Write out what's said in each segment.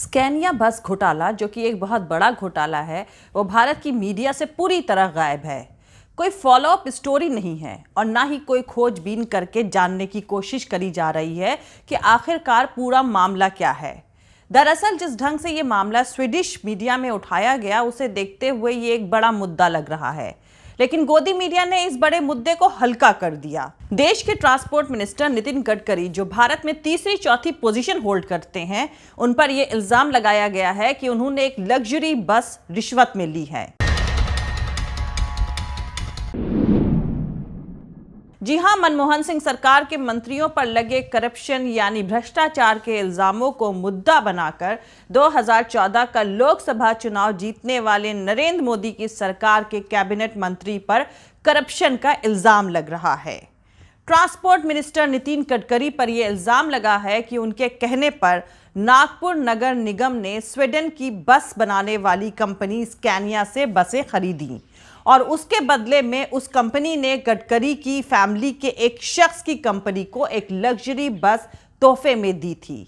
Scania बस घोटाला, जो कि एक बहुत बड़ा घोटाला है, वो भारत की मीडिया से पूरी तरह गायब है। कोई फॉलोअप स्टोरी नहीं है और ना ही कोई खोजबीन करके जानने की कोशिश करी जा रही है कि आखिरकार पूरा मामला क्या है। दरअसल जिस ढंग से ये मामला स्वीडिश मीडिया में उठाया गया, उसे देखते हुए ये एक बड़ा मुद्दा लग रहा है, लेकिन गोदी मीडिया ने इस बड़े मुद्दे को हल्का कर दिया। देश के ट्रांसपोर्ट मिनिस्टर नितिन गडकरी, जो भारत में तीसरी चौथी पोजीशन होल्ड करते हैं, उन पर यह इल्जाम लगाया गया है कि उन्होंने एक लग्जरी बस रिश्वत में ली है। जी हां, मनमोहन सिंह सरकार के मंत्रियों पर लगे करप्शन यानी भ्रष्टाचार के इल्जामों को मुद्दा बनाकर 2014 का लोकसभा चुनाव जीतने वाले नरेंद्र मोदी की सरकार के कैबिनेट मंत्री पर करप्शन का इल्जाम लग रहा है। ट्रांसपोर्ट मिनिस्टर नितिन गडकरी पर यह इल्जाम लगा है कि उनके कहने पर नागपुर नगर निगम ने स्वीडन की बस बनाने वाली कंपनी स्कैनिया से बसें खरीदी और उसके बदले में उस कंपनी ने गडकरी की फैमिली के एक शख्स की कंपनी को एक लग्जरी बस तोहफे में दी थी।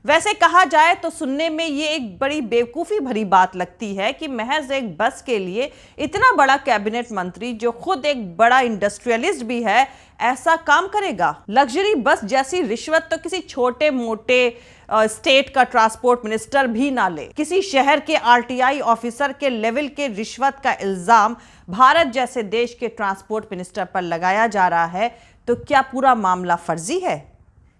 वैसे कहा जाए तो सुनने में ये एक बड़ी बेवकूफ़ी भरी बात लगती है कि महज एक बस के लिए इतना बड़ा कैबिनेट मंत्री, जो खुद एक बड़ा इंडस्ट्रियलिस्ट भी है, ऐसा काम करेगा। लग्जरी बस जैसी रिश्वत तो किसी छोटे मोटे स्टेट का ट्रांसपोर्ट मिनिस्टर भी ना ले। किसी शहर के आरटीआई ऑफिसर के लेवल के रिश्वत का इल्जाम भारत जैसे देश के ट्रांसपोर्ट मिनिस्टर पर लगाया जा रहा है, तो क्या पूरा मामला फर्जी है?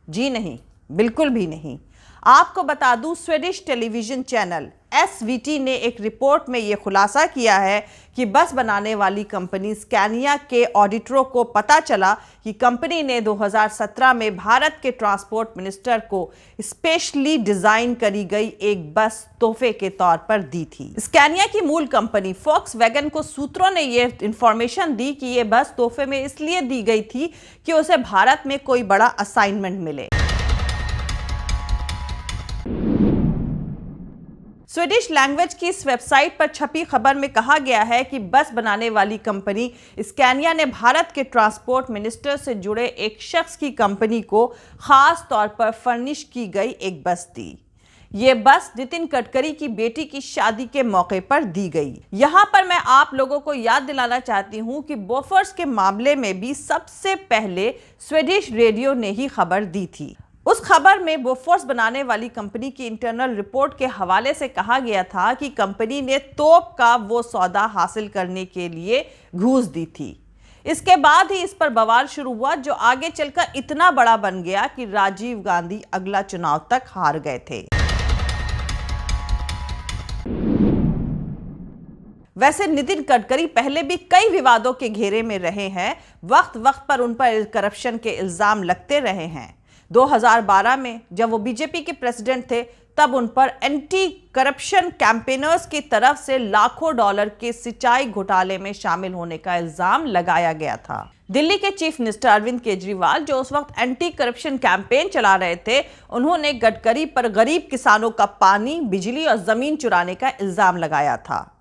जी नहीं, बिल्कुल भी नहीं। आपको बता दूं, स्वीडिश टेलीविजन चैनल एसवीटी ने एक रिपोर्ट में यह खुलासा किया है कि बस बनाने वाली कंपनी स्कैनिया के ऑडिटरों को पता चला कि कंपनी ने 2017 में भारत के ट्रांसपोर्ट मिनिस्टर को स्पेशली डिजाइन करी गई एक बस तोहफे के तौर पर दी थी। स्कैनिया की मूल कंपनी फोक्सवैगन को सूत्रों ने यह इंफॉर्मेशन दी कि यह बस तोहफे में इसलिए दी गई थी कि उसे भारत में कोई बड़ा असाइनमेंट मिले। स्वीडिश लैंग्वेज की इस वेबसाइट पर छपी खबर में कहा गया है कि बस बनाने वाली कंपनी स्कैनिया ने भारत के ट्रांसपोर्ट मिनिस्टर से जुड़े एक शख्स की कंपनी को खास तौर पर फर्निश की गई एक बस दी। ये बस नितिन गडकरी की बेटी की शादी के मौके पर दी गई। यहां पर मैं आप लोगों को याद दिलाना चाहती हूं कि बोफोर्स के मामले में भी सबसे पहले स्वीडिश रेडियो ने ही खबर दी थी। उस खबर में बोफोर्स बनाने वाली कंपनी की इंटरनल रिपोर्ट के हवाले से कहा गया था कि कंपनी ने तोप का वो सौदा हासिल करने के लिए घूस दी थी। इसके बाद ही इस पर बवाल शुरू हुआ, जो आगे चलकर इतना बड़ा बन गया कि राजीव गांधी अगला चुनाव तक हार गए थे। वैसे नितिन गडकरी पहले भी कई विवादों के घेरे में रहे हैं। वक्त वक्त पर उन पर करप्शन के इल्जाम लगते रहे हैं। 2012 में जब वो बीजेपी के प्रेसिडेंट थे, तब उन पर एंटी करप्शन कैंपेनर्स की तरफ से लाखों डॉलर के सिंचाई घोटाले में शामिल होने का इल्जाम लगाया गया था। दिल्ली के चीफ मिनिस्टर अरविंद केजरीवाल, जो उस वक्त एंटी करप्शन कैंपेन चला रहे थे, उन्होंने गडकरी पर गरीब किसानों का पानी, बिजली और जमीन चुराने का इल्जाम लगाया था।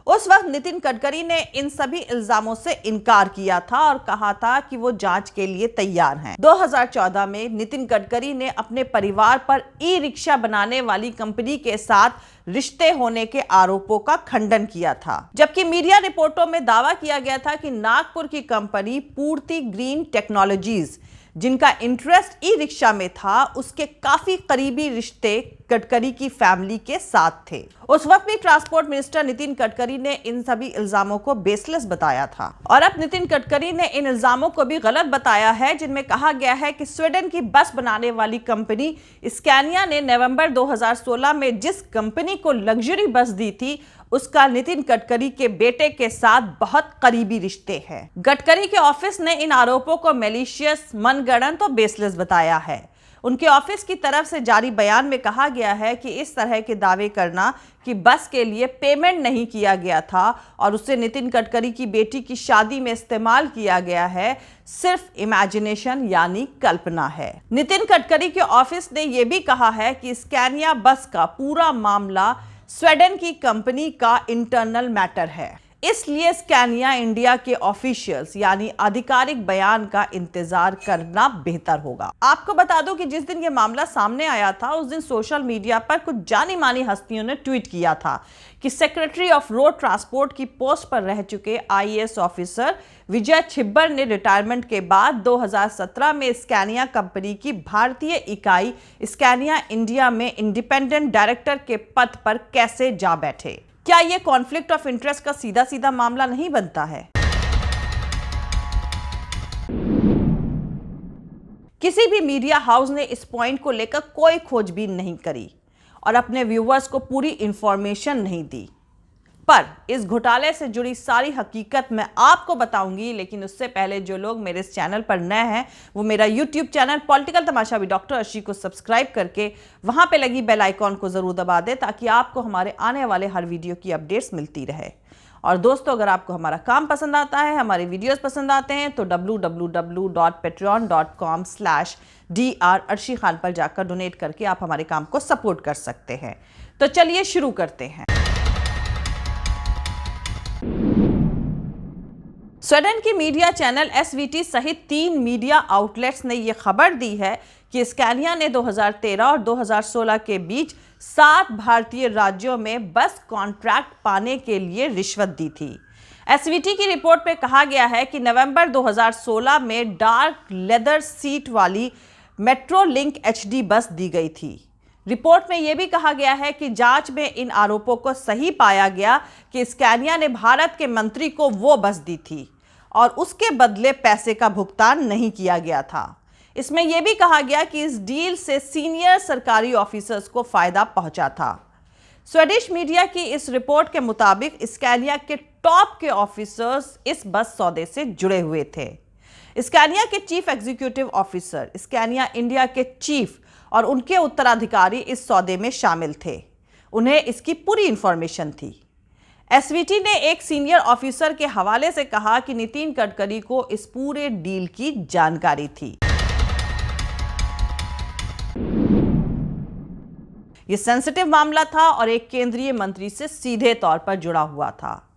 उस वक्त नितिन गडकरी ने इन सभी इल्जामों से इनकार किया था और कहा था कि वो जांच के लिए तैयार हैं। 2014 में नितिन गडकरी ने अपने परिवार पर ई रिक्शा बनाने वाली कंपनी के साथ रिश्ते होने के आरोपों का खंडन किया था, जबकि मीडिया रिपोर्टों में दावा किया गया था कि नागपुर की कंपनी पूर्ति ग्रीन टेक्नोलॉजीज, जिनका इंटरेस्ट ई रिक्शा में था, उसके काफी करीबी रिश्ते गडकरी की फैमिली के साथ थे। उस वक्त भी ट्रांसपोर्ट मिनिस्टर नितिन गडकरी ने इन सभी इल्जामों को बेसलेस बताया था और अब नितिन गडकरी ने इन इल्जामों को भी गलत बताया है, जिनमें कहा गया है कि स्वीडन की बस बनाने वाली कंपनी स्कैनिया ने नवंबर 2016 में जिस कंपनी को लग्जरी बस दी थी, उसका नितिन गडकरी के बेटे के साथ बहुत करीबी रिश्ते हैं। गडकरी के ऑफिस ने इन आरोपों को मैलिशियस, मनगढ़ंत और बेसलेस बताया है। उनके ऑफिस की तरफ से जारी बयान में कहा गया है कि इस तरह के दावे करना कि बस के लिए पेमेंट नहीं किया गया था और उसे नितिन गडकरी की बेटी की शादी में इस्तेमाल किया गया है, सिर्फ इमेजिनेशन यानी कल्पना है। नितिन गडकरी के ऑफिस ने यह भी कहा है कि स्कैनिया बस का पूरा मामला स्वीडन की कंपनी का इंटरनल मैटर है। इसलिए स्कैनिया इंडिया के ऑफिशियल्स यानी आधिकारिक बयान का इंतजार करना बेहतर होगा। आपको बता दूं कि जिस दिन यह मामला सामने आया था उस दिन सोशल मीडिया पर कुछ जानी मानी हस्तियों ने ट्वीट किया था कि सेक्रेटरी ऑफ रोड ट्रांसपोर्ट की पोस्ट पर रह चुके आईएएस ऑफिसर विजय छिब्बर ने रिटायरमेंट के बाद 2017 में स्कैनिया कंपनी की भारतीय इकाई स्कैनिया इंडिया में इंडिपेंडेंट डायरेक्टर के पद पर कैसे जा बैठे। क्या यह कॉन्फ्लिक्ट ऑफ इंटरेस्ट का सीधा सीधा मामला नहीं बनता है? किसी भी मीडिया हाउस ने इस पॉइंट को लेकर कोई खोजबीन नहीं करी और अपने व्यूअर्स को पूरी इंफॉर्मेशन नहीं दी, पर इस घोटाले से जुड़ी सारी हकीकत मैं आपको बताऊंगी। लेकिन उससे पहले जो लोग मेरे इस चैनल पर नए हैं वो मेरा YouTube channel political Tamasha with doctor Arshi को सब्सक्राइब करके वहां पे लगी बेल आइकॉन को जरूर दबा दें ताकि आपको हमारे आने वाले हर वीडियो की अपडेट्स मिलती रहे। और दोस्तों, अगर आपको हमारा काम पसंद आता है, हमारे वीडियोस पसंद आते हैं तो www.patreon.com/dr अर्शी खान पर जाकर डोनेट करके आप हमारे काम को सपोर्ट कर सकते हैं। तो चलिए शुरू करते हैं। स्वीडन की मीडिया चैनल एसवीटी सहित 3 मीडिया आउटलेट्स ने यह खबर दी है कि स्कैनिया ने 2013 और 2016 के बीच 7 भारतीय राज्यों में बस कॉन्ट्रैक्ट पाने के लिए रिश्वत दी थी। एसवीटी की रिपोर्ट में कहा गया है कि नवंबर 2016 में डार्क लेदर सीट वाली मेट्रो लिंक एचडी बस दी गई थी। रिपोर्ट में यह भी कहा गया है कि जांच में इन आरोपों को सही पाया गया कि स्कैनिया ने भारत के मंत्री को वो बस दी थी और उसके बदले पैसे का भुगतान नहीं किया गया था। इसमें यह भी कहा गया कि इस डील से सीनियर सरकारी ऑफिसर्स को फायदा पहुंचा था। स्वीडिश मीडिया की इस रिपोर्ट के मुताबिक स्कैनिया के टॉप के ऑफिसर्स इस बस सौदे से जुड़े हुए थे। स्कैनिया के chief executive officer, Scania India के चीफ और उनके उत्तराधिकारी इस सौदे में शामिल थे। उन्हें इसकी पूरी इंफॉर्मेशन थी। एसवीटी ने एक सीनियर ऑफिसर के हवाले से कहा कि नितिन गडकरी को इस पूरे डील की जानकारी थी। यह सेंसिटिव मामला था और एक केंद्रीय मंत्री से सीधे तौर पर जुड़ा हुआ था,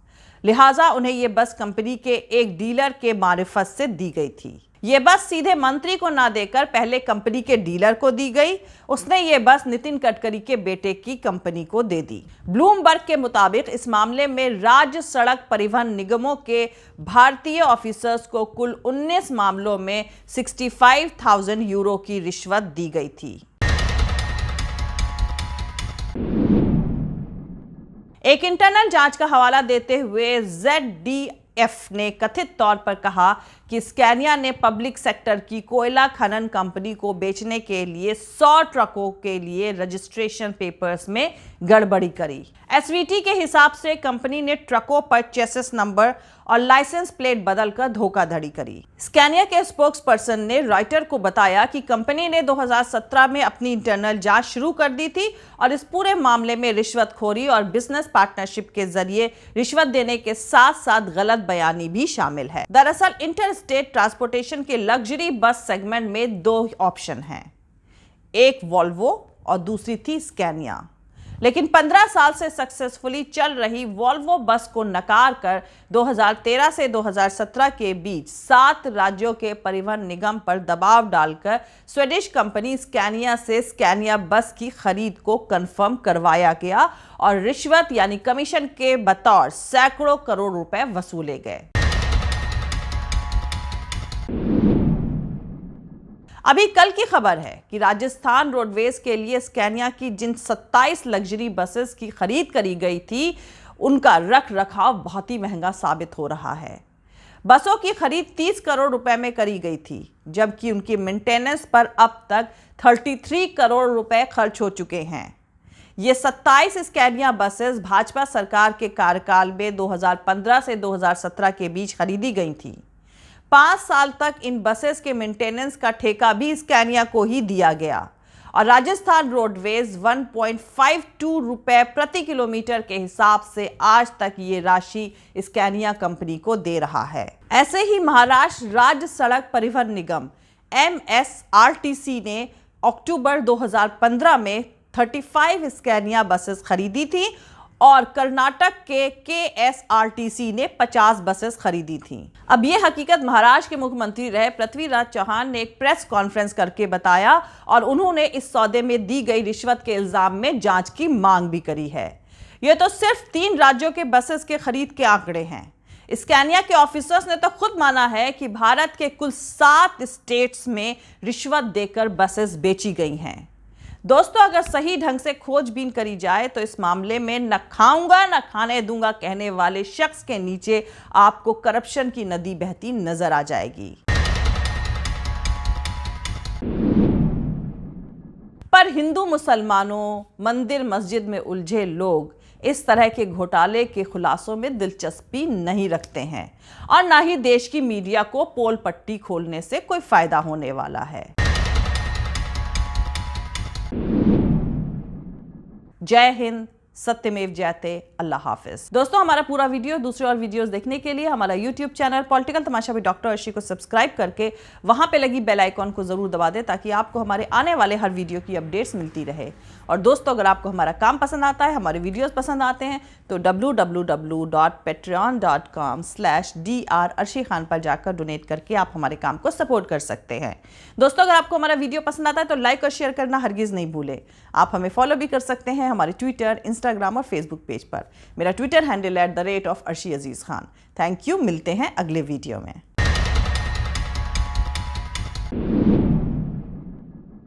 लिहाजा उन्हें यह बस कंपनी के एक डीलर के मारिफत से दी गई थी। यह बस सीधे मंत्री को ना देकर पहले कंपनी के डीलर को दी गई। उसने यह बस नितिन गडकरी के बेटे की कंपनी को दे दी। ब्लूमबर्ग के मुताबिक इस मामले में राज्य सड़क परिवहन निगमों के भारतीय ऑफिसर्स को कुल 19 मामलों में 65,000 यूरो की रिश्वत दी गई थी। एक इंटरनल जांच का हवाला देते हुए ZDF ने कथित तौर पर कहा कि स्कैनिया ने पब्लिक सेक्टर की कोयला खनन कंपनी को बेचने के लिए 100 ट्रकों के लिए रजिस्ट्रेशन पेपर्स में गड़बड़ी करी। एसवीटी के हिसाब से कंपनी ने ट्रकों पर चेसिस नंबर और लाइसेंस प्लेट बदलकर धोखाधड़ी करी। स्कैनिया के स्पोक्सपर्सन ने रॉयटर को बताया कि कंपनी ने 2017 में अपनी इंटरनल जांच शुरू कर दी थी और इस पूरे मामले में रिश्वतखोरी और बिजनेस पार्टनरशिप के जरिए रिश्वत देने के साथ साथ गलत बयानी भी शामिल है। दरअसल इंटर स्टेट ट्रांसपोर्टेशन के लग्जरी बस सेगमेंट में 2 ऑप्शन हैं, एक वॉल्वो और दूसरी थी स्कैनिया। लेकिन 15 साल से सक्सेसफुली चल रही वॉल्वो बस को नकार कर 2013 से 2017 के बीच 7 राज्यों के परिवहन निगम पर दबाव डालकर स्वीडिश कंपनी स्कैनिया से स्कैनिया बस की खरीद को कंफर्म करवाया गया और रिश्वत यानी कमीशन के बतौर सैकड़ों करोड़ रुपए वसूले गए। अभी कल की खबर है कि राजस्थान रोडवेज के लिए स्कैनिया की जिन 27 लग्जरी बसेस की खरीद करी गई थी उनका रख रखाव बहुत ही महंगा साबित हो रहा है। बसों की खरीद 30 करोड़ रुपए में करी गई थी, जबकि उनकी मेंटेनेंस पर अब तक 33 करोड़ रुपए खर्च हो चुके हैं। ये 27 स्कैनिया बसेस भाजपा सरकार के कार्यकाल में 2015 से 2017 के बीच खरीदी गई थी। 5 साल तक इन बसेस के मेंटेनेंस का ठेका भी स्कैनिया को ही दिया गया और राजस्थान रोडवेज 1.52 रुपए प्रति किलोमीटर के हिसाब से आज तक ये राशि स्कैनिया कंपनी को दे रहा है। ऐसे ही महाराष्ट्र राज्य सड़क परिवहन निगम MSRTC ने अक्टूबर 2015 में 35 स्कैनिया बसेस खरीदी थी और कर्नाटक के KSRTC ने 50 बसेस खरीदी थीं। अब यह हकीकत महाराष्ट्र के मुख्यमंत्री रहे पृथ्वीराज चौहान ने एक प्रेस कॉन्फ्रेंस करके बताया और उन्होंने इस सौदे में दी गई रिश्वत के इल्जाम में जांच की मांग भी करी है। यह तो सिर्फ 3 राज्यों के बसेस के खरीद के आंकड़े हैं। स्कैनिया के ऑफिसर्स ने तो खुद माना है कि भारत के कुल 7 स्टेट्स में रिश्वत देकर बसेस बेची गई हैं। दोस्तों, अगर सही ढंग से खोजबीन करी जाए तो इस मामले में न खाऊंगा न खाने दूंगा कहने वाले शख्स के नीचे आपको करप्शन की नदी बहती नजर आ जाएगी। पर हिंदू मुसलमानों, मंदिर मस्जिद में उलझे लोग इस तरह के घोटाले के खुलासों में दिलचस्पी नहीं रखते हैं और ना ही देश की मीडिया को पोल पट्टी खोलने से कोई फायदा होने वाला है। जय हिंद, सत्यमेव जयते, अल्लाह हाफिज। दोस्तों, हमारा पूरा वीडियो, दूसरे और वीडियोस देखने के लिए हमारा YouTube channel political Tamasha with doctor Arshi को सब्सक्राइब करके वहां पे लगी बेल आइकॉन को जरूर दबा दें ताकि आपको हमारे आने वाले हर वीडियो की अपडेट्स मिलती रहे। और दोस्तों, अगर आपको हमारा काम पसंद आता है, हमारे वीडियोस पसंद आते हैं तो www.patreon.com/dr अर्शी खान पर जाकर डोनेट करके आप हमारे काम को सपोर्ट कर सकते हैं। दोस्तों, अगर आपको हमारा वीडियो पसंद आता है तो लाइक और शेयर करना हरगिज नहीं भूलें। आप हमें फॉलो भी कर सकते हैं हमारे ट्विटर, इंस्टाग्राम और फेसबुक पेज पर। मेरा Twitter handle @arshi_aziz Khan। Thank you. मिलते हैं अगले वीडियो में।